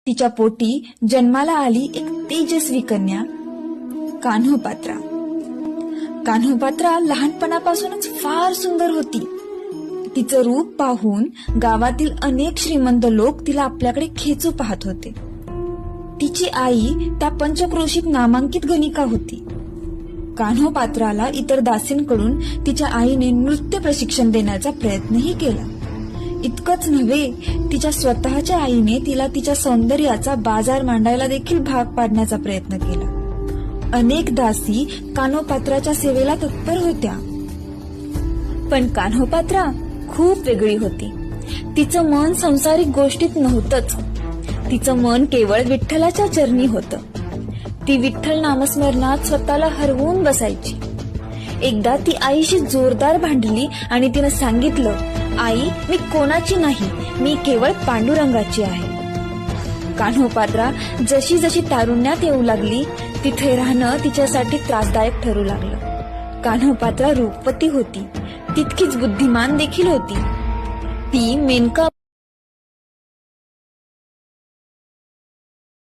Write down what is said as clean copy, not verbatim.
तिच्या पोटी जन्माला आली एक तेजस्वी कन्या, कान्होपात्रा. कान्होपात्रा लहानपणापासूनच फार सुंदर होती. तिचं रूप पाहून गावातील अनेक श्रीमंत लोक तिला आपल्याकडे खेचू पाहत होते. तिची आई त्या पंचक्रोशीत नामांकित गणिका होती. कान्होपात्राला इतर दासींकडून तिच्या आईने नृत्य प्रशिक्षण देण्याचा प्रयत्नही केला. इतकंच नव्हे, तिच्या स्वतःच्या आईने तिला तिच्या सौंदर्याचा बाजार मांडायला देखील भाग पाडण्याचा प्रयत्न केला. अनेक दासी कान्होपात्राच्या सेवेला तत्पर होत्या. पण कान्होपात्रा खूप वेगळी होती. तिचं मन सांसारिक गोष्टीत नव्हतंच. तिचं मन केवळ विठ्ठलाच्या चरणी होतं. ती विठ्ठल नामस्मरणात स्वतःला हरवून बसायची. एकदा ती आईशी जोरदार भांडली आणि तिनं सांगितलं, आई, मी कोणाची नाही, मी केवळ पांडुरंगाची आहे. कान्होपात्रा जशी जशी तारुण्यात येऊ लागली, तिथे राहणं तिच्यासाठी त्रासदायक ठरू लागलं. कान्होपात्रा रूपवती होती, तितकीच बुद्धिमान देखील होती. ती मेनका